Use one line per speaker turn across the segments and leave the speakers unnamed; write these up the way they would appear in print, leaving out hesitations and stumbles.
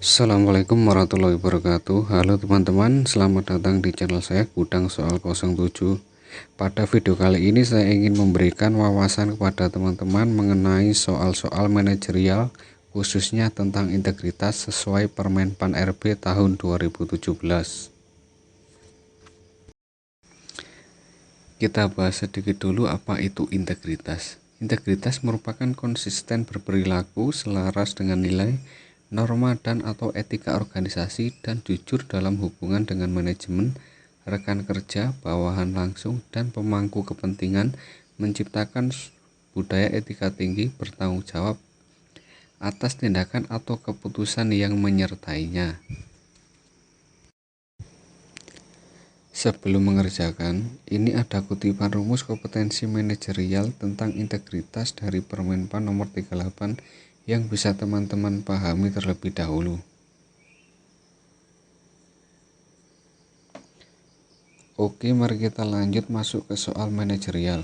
Assalamualaikum warahmatullahi wabarakatuh. Halo teman-teman, selamat datang di channel saya Gudang Soal 07. Pada video kali ini saya ingin memberikan wawasan kepada teman-teman mengenai soal-soal manajerial, khususnya tentang integritas sesuai Permenpan RB tahun 2017. Kita bahas sedikit dulu apa itu integritas. Integritas merupakan konsisten berperilaku selaras dengan nilai, norma dan atau etika organisasi dan jujur dalam hubungan dengan manajemen, rekan kerja, bawahan langsung, dan pemangku kepentingan, menciptakan budaya etika tinggi, bertanggung jawab atas tindakan atau keputusan yang menyertainya. Sebelum mengerjakan, ini ada kutipan rumus kompetensi manajerial tentang integritas dari Permenpan nomor 38 yang bisa teman-teman pahami terlebih dahulu. Oke, mari kita lanjut masuk ke soal manajerial.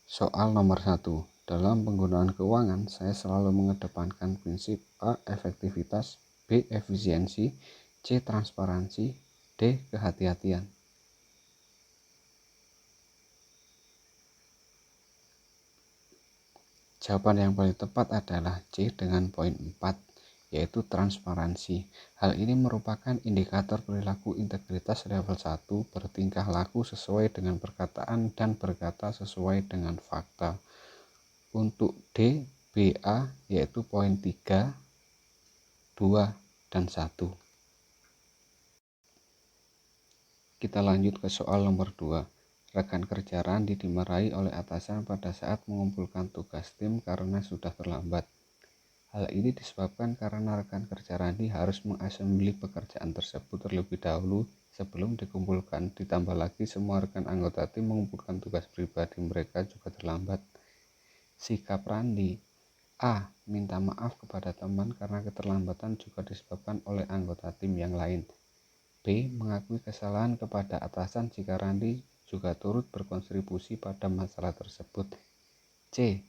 Soal nomor 1. Dalam penggunaan keuangan, saya selalu mengedepankan prinsip A. Efektivitas, B. Efisiensi, C. Transparansi, D. Kehati-hatian. Jawaban yang paling tepat adalah C dengan poin 4, yaitu transparansi. Hal ini merupakan indikator perilaku integritas level 1, bertingkah laku sesuai dengan perkataan dan berkata sesuai dengan fakta. Untuk D, B, A yaitu poin 3, 2, dan 1. Kita lanjut ke soal nomor 2. Rekan kerja Randi dimarahi oleh atasan pada saat mengumpulkan tugas tim karena sudah terlambat. Hal ini disebabkan karena rekan kerja Randi harus mengassembly pekerjaan tersebut terlebih dahulu sebelum dikumpulkan. Ditambah lagi semua rekan anggota tim mengumpulkan tugas pribadi mereka juga terlambat. Sikap Randi: A. Minta maaf kepada teman karena keterlambatan juga disebabkan oleh anggota tim yang lain. B. Mengakui kesalahan kepada atasan jika Randi juga turut berkontribusi pada masalah tersebut. C.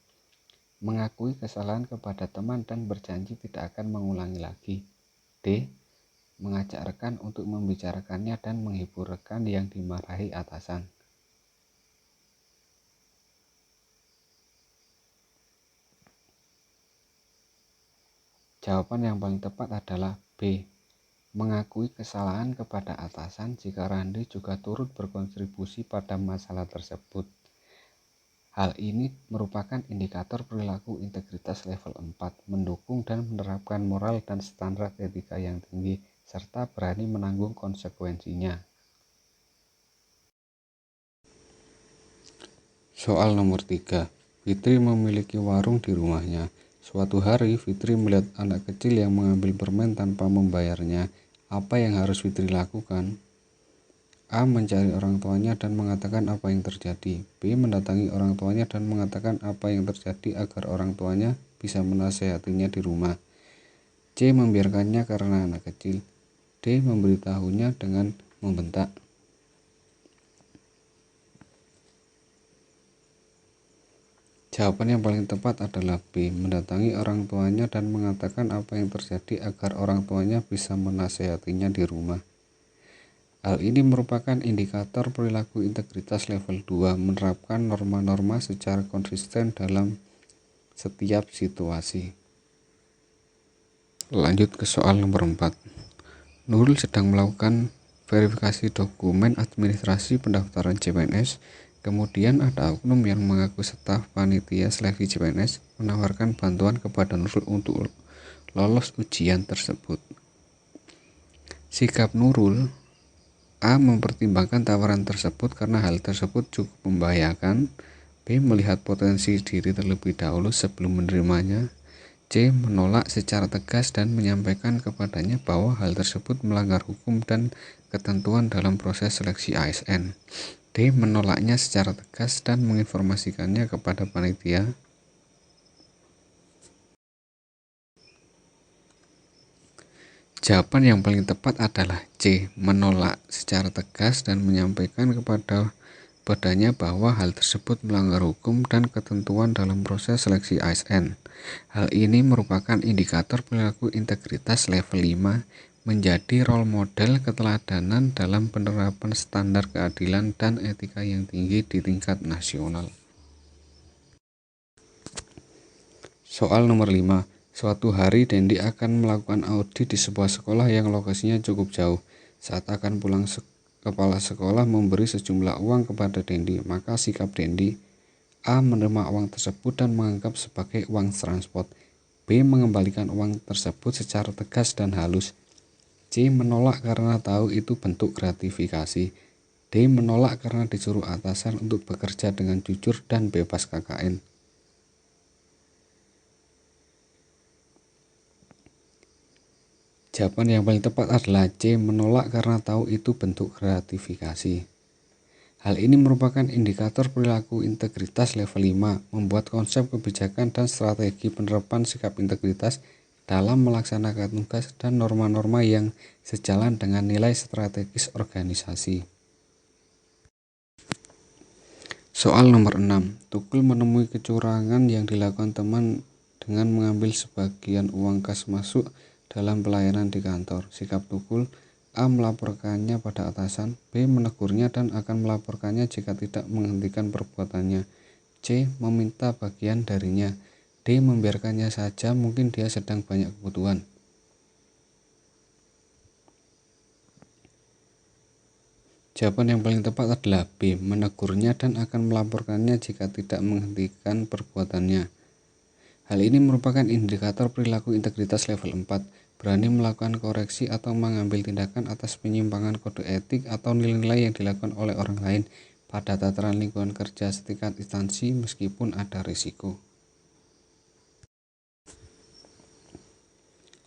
Mengakui kesalahan kepada teman dan berjanji tidak akan mengulangi lagi. D. Mengajak rekan untuk membicarakannya dan menghibur rekan yang dimarahi atasan. Jawaban yang paling tepat adalah B. Mengakui kesalahan kepada atasan jika Randi juga turut berkontribusi pada masalah tersebut. Hal ini merupakan indikator perilaku integritas level 4, mendukung dan menerapkan moral dan standar etika yang tinggi, serta berani menanggung konsekuensinya. Soal nomor 3. Fitri memiliki warung di rumahnya. Suatu hari Fitri melihat anak kecil yang mengambil permen tanpa membayarnya. Apa yang harus Fitri lakukan? A. Mencari orang tuanya dan mengatakan apa yang terjadi. B. Mendatangi orang tuanya dan mengatakan apa yang terjadi agar orang tuanya bisa menasehatinya di rumah. C. Membiarkannya karena anak kecil. D. Memberitahunya dengan membentak. Jawaban yang paling tepat adalah B. Mendatangi orang tuanya dan mengatakan apa yang terjadi agar orang tuanya bisa menasehatinya di rumah. Hal ini merupakan indikator perilaku integritas level 2, menerapkan norma-norma secara konsisten dalam setiap situasi. Lanjut ke soal nomor 4. Nurul sedang melakukan verifikasi dokumen administrasi pendaftaran CPNS. Kemudian ada oknum yang mengaku staf panitia seleksi CPNS menawarkan bantuan kepada Nurul untuk lolos ujian tersebut. Sikap Nurul: A. Mempertimbangkan tawaran tersebut karena hal tersebut cukup membahayakan. B. Melihat potensi diri terlebih dahulu sebelum menerimanya. C. Menolak secara tegas dan menyampaikan kepadanya bahwa hal tersebut melanggar hukum dan ketentuan dalam proses seleksi ASN. D. Menolaknya secara tegas dan menginformasikannya kepada panitia. Jawaban yang paling tepat adalah C. Menolak secara tegas dan menyampaikan kepada padanya bahwa hal tersebut melanggar hukum dan ketentuan dalam proses seleksi ASN. Hal ini merupakan indikator perilaku integritas level 5, menjadi role model keteladanan dalam penerapan standar keadilan dan etika yang tinggi di tingkat nasional. Soal nomor 5. Suatu hari Dendi akan melakukan audit di sebuah sekolah yang lokasinya cukup jauh. Saat akan pulang, kepala sekolah memberi sejumlah uang kepada Dendi. Maka sikap Dendi: A. Menerima uang tersebut dan menganggap sebagai uang transport. B. Mengembalikan uang tersebut secara tegas dan halus. C. Menolak karena tahu itu bentuk gratifikasi. D. Menolak karena disuruh atasan untuk bekerja dengan jujur dan bebas KKN. Jawaban yang paling tepat adalah C. Menolak karena tahu itu bentuk gratifikasi. Hal ini merupakan indikator perilaku integritas level 5, membuat konsep kebijakan dan strategi penerapan sikap integritas dalam melaksanakan tugas dan norma-norma yang sejalan dengan nilai strategis organisasi. Soal nomor 6. Tukul menemui kecurangan yang dilakukan teman dengan mengambil sebagian uang kas masuk dalam pelayanan di kantor. Sikap Tukul: A. Melaporkannya pada atasan. B. Menegurnya dan akan melaporkannya jika tidak menghentikan perbuatannya. C. Meminta bagian darinya. D. Membiarkannya saja, mungkin dia sedang banyak kebutuhan. Jawaban yang paling tepat adalah B. Menegurnya dan akan melaporkannya jika tidak menghentikan perbuatannya. Hal ini merupakan indikator perilaku integritas level 4, berani melakukan koreksi atau mengambil tindakan atas penyimpangan kode etik atau nilai-nilai yang dilakukan oleh orang lain pada tataran lingkungan kerja setingkat instansi meskipun ada risiko.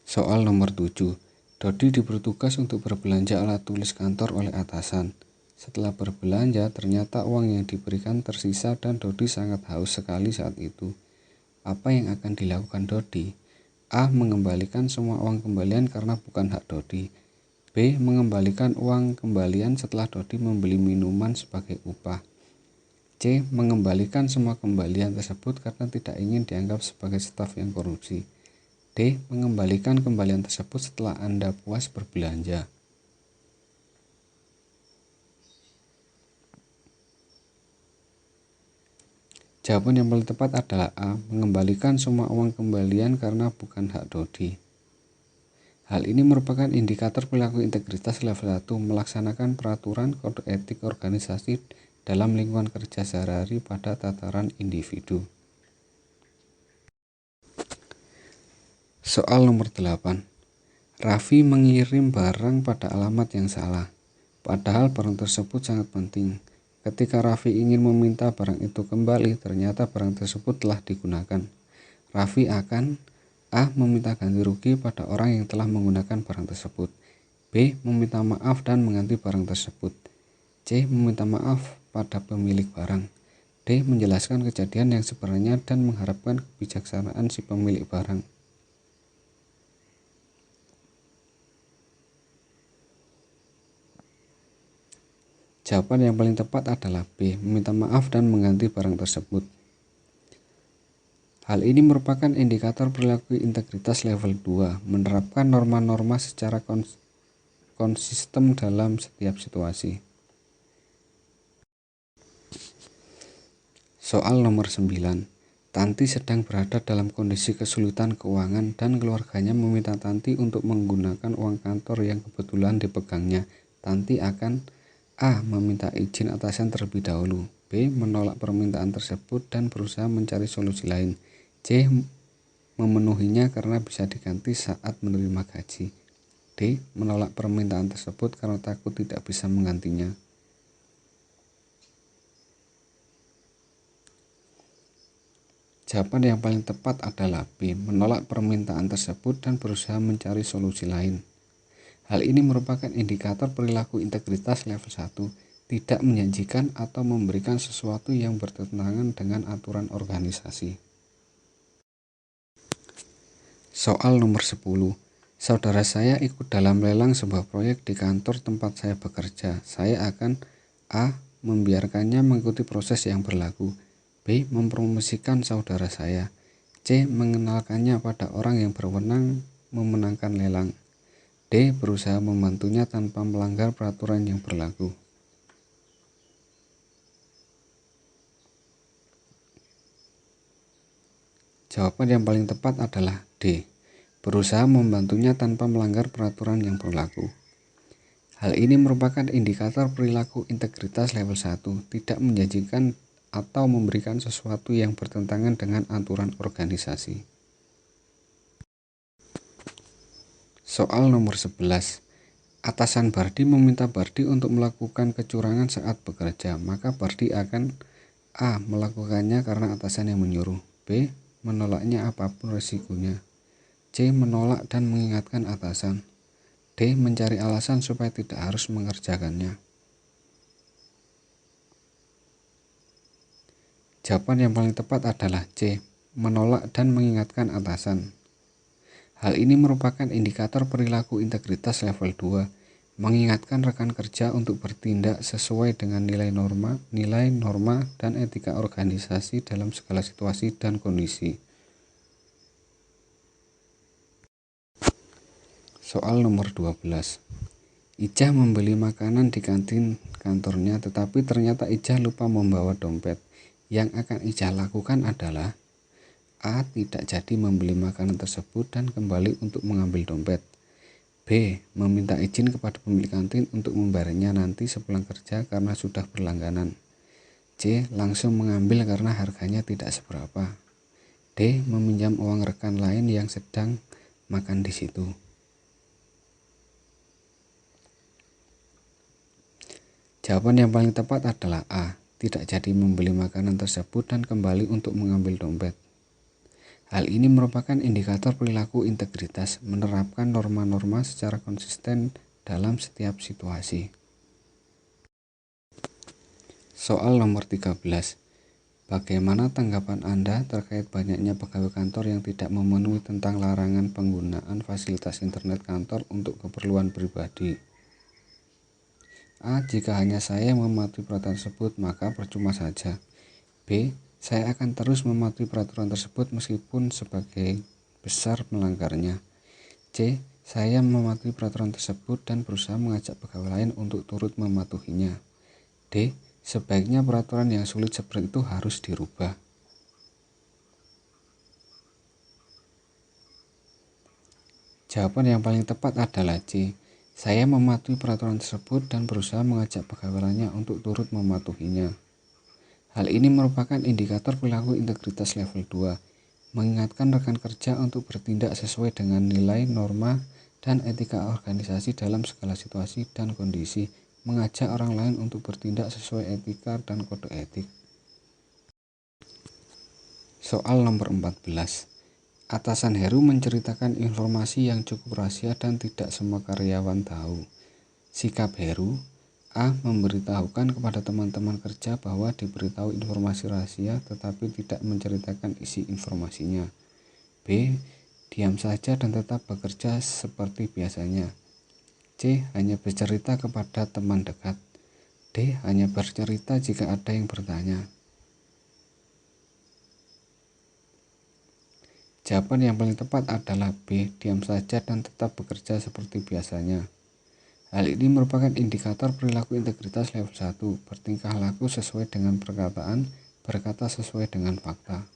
Soal nomor 7. Dodi diberi tugas untuk berbelanja alat tulis kantor oleh atasan. Setelah berbelanja, ternyata uang yang diberikan tersisa dan Dodi sangat haus sekali saat itu. Apa yang akan dilakukan Dodi? A. Mengembalikan semua uang kembalian karena bukan hak Dodi. B. Mengembalikan uang kembalian setelah Dodi membeli minuman sebagai upah. C. Mengembalikan semua kembalian tersebut karena tidak ingin dianggap sebagai staf yang korupsi. D. Mengembalikan kembalian tersebut setelah Anda puas berbelanja. Jawaban yang paling tepat adalah A. Mengembalikan semua uang kembalian karena bukan hak Dodi. Hal ini merupakan indikator perilaku integritas level 1, melaksanakan peraturan kode etik organisasi dalam lingkungan kerja sehari-hari pada tataran individu. Soal nomor 8. Raffi mengirim barang pada alamat yang salah, padahal barang tersebut sangat penting. Ketika Raffi ingin meminta barang itu kembali, ternyata barang tersebut telah digunakan. Raffi akan: A. Meminta ganti rugi pada orang yang telah menggunakan barang tersebut. B. Meminta maaf dan mengganti barang tersebut. C. Meminta maaf pada pemilik barang. D. Menjelaskan kejadian yang sebenarnya dan mengharapkan kebijaksanaan si pemilik barang. Jawaban yang paling tepat adalah B. Meminta maaf dan mengganti barang tersebut. Hal ini merupakan indikator perilaku integritas level 2, menerapkan norma-norma secara konsisten dalam setiap situasi. Soal nomor 9. Tanti sedang berada dalam kondisi kesulitan keuangan dan keluarganya meminta Tanti untuk menggunakan uang kantor yang kebetulan dipegangnya. Tanti akan: A. Meminta izin atasan terlebih dahulu. B. Menolak permintaan tersebut dan berusaha mencari solusi lain. C. Memenuhinya karena bisa diganti saat menerima gaji. D. Menolak permintaan tersebut karena takut tidak bisa menggantinya. Jawaban yang paling tepat adalah B. Menolak permintaan tersebut dan berusaha mencari solusi lain. Hal ini merupakan indikator perilaku integritas level 1, tidak menjanjikan atau memberikan sesuatu yang bertentangan dengan aturan organisasi. Soal nomor 10. Saudara saya ikut dalam lelang sebuah proyek di kantor tempat saya bekerja. Saya akan: A. membiarkannya mengikuti proses yang berlaku. B. Mempromosikan saudara saya. C. Mengenalkannya pada orang yang berwenang memenangkan lelang. D. Berusaha membantunya tanpa melanggar peraturan yang berlaku. Jawaban yang paling tepat adalah D. Berusaha membantunya tanpa melanggar peraturan yang berlaku. Hal ini merupakan indikator perilaku integritas level 1, tidak menjanjikan atau memberikan sesuatu yang bertentangan dengan aturan organisasi. Soal nomor 11. Atasan Bardi meminta Bardi untuk melakukan kecurangan saat bekerja, maka Bardi akan A. Melakukannya karena atasan yang menyuruh. B. Menolaknya apapun resikonya. C. Menolak dan mengingatkan atasan. D. Mencari alasan supaya tidak harus mengerjakannya. Jawaban yang paling tepat adalah C. Menolak dan mengingatkan atasan. Hal ini merupakan indikator perilaku integritas level 2, mengingatkan rekan kerja untuk bertindak sesuai dengan nilai norma, dan etika organisasi dalam segala situasi dan kondisi. Soal nomor 12. Ijah membeli makanan di kantin kantornya, tetapi ternyata Ijah lupa membawa dompet. Yang akan Ijah lakukan adalah A. Tidak jadi membeli makanan tersebut dan kembali untuk mengambil dompet. B. Meminta izin kepada pemilik kantin untuk membayarnya nanti sepulang kerja karena sudah berlangganan. C. Langsung mengambil karena harganya tidak seberapa. D. Meminjam uang rekan lain yang sedang makan di situ. Jawaban yang paling tepat adalah A. Tidak jadi membeli makanan tersebut dan kembali untuk mengambil dompet. Hal ini merupakan indikator perilaku integritas, menerapkan norma-norma secara konsisten dalam setiap situasi. Soal nomor 13. Bagaimana tanggapan Anda terkait banyaknya pegawai kantor yang tidak memenuhi tentang larangan penggunaan fasilitas internet kantor untuk keperluan pribadi? A. Jika hanya saya yang mematuhi peraturan tersebut, maka percuma saja. B. Saya akan terus mematuhi peraturan tersebut meskipun sebagai besar melanggarnya. C. Saya mematuhi peraturan tersebut dan berusaha mengajak pegawai lain untuk turut mematuhinya. D. Sebaiknya peraturan yang sulit seperti itu harus dirubah. Jawaban yang paling tepat adalah C. Saya mematuhi peraturan tersebut dan berusaha mengajak pegawai lainnya untuk turut mematuhinya. Hal ini merupakan indikator perilaku integritas level 2, mengingatkan rekan kerja untuk bertindak sesuai dengan nilai, norma, dan etika organisasi dalam segala situasi dan kondisi, mengajak orang lain untuk bertindak sesuai etika dan kode etik. Soal nomor 14. Atasan Heru menceritakan informasi yang cukup rahasia dan tidak semua karyawan tahu. Sikap Heru: A. Memberitahukan kepada teman-teman kerja bahwa diberitahu informasi rahasia tetapi tidak menceritakan isi informasinya. B. Diam saja dan tetap bekerja seperti biasanya. C. Hanya bercerita kepada teman dekat. D. Hanya bercerita jika ada yang bertanya. Jawaban yang paling tepat adalah B. Diam saja dan tetap bekerja seperti biasanya. Hal ini merupakan indikator perilaku integritas level 1, bertingkah laku sesuai dengan perkataan, berkata sesuai dengan fakta.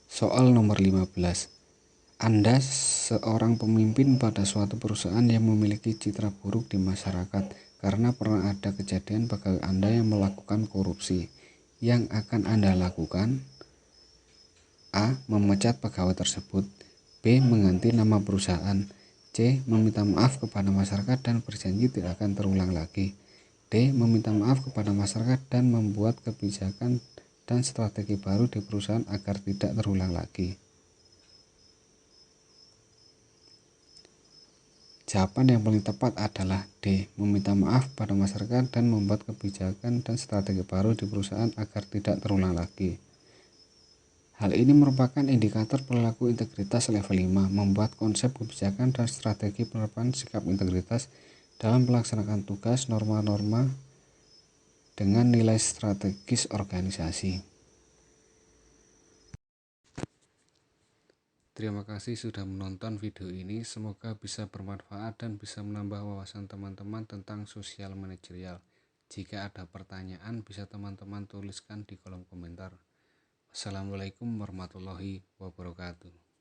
Soal nomor 15. Anda seorang pemimpin pada suatu perusahaan yang memiliki citra buruk di masyarakat karena pernah ada kejadian pegawai Anda yang melakukan korupsi. Yang akan Anda lakukan? A. Memecat pegawai tersebut. B. Mengganti nama perusahaan. C. Meminta maaf kepada masyarakat dan berjanji tidak akan terulang lagi. D. Meminta maaf kepada masyarakat dan membuat kebijakan dan strategi baru di perusahaan agar tidak terulang lagi. Jawaban yang paling tepat adalah D. Meminta maaf pada masyarakat dan membuat kebijakan dan strategi baru di perusahaan agar tidak terulang lagi. Hal ini merupakan indikator perilaku integritas level 5, membuat konsep kebijakan dan strategi penerapan sikap integritas dalam melaksanakan tugas norma-norma dengan nilai strategis organisasi. Terima kasih sudah menonton video ini, semoga bisa bermanfaat dan bisa menambah wawasan teman-teman tentang sosial manajerial. Jika ada pertanyaan bisa teman-teman tuliskan di kolom komentar. Wassalamualaikum warahmatullahi wabarakatuh.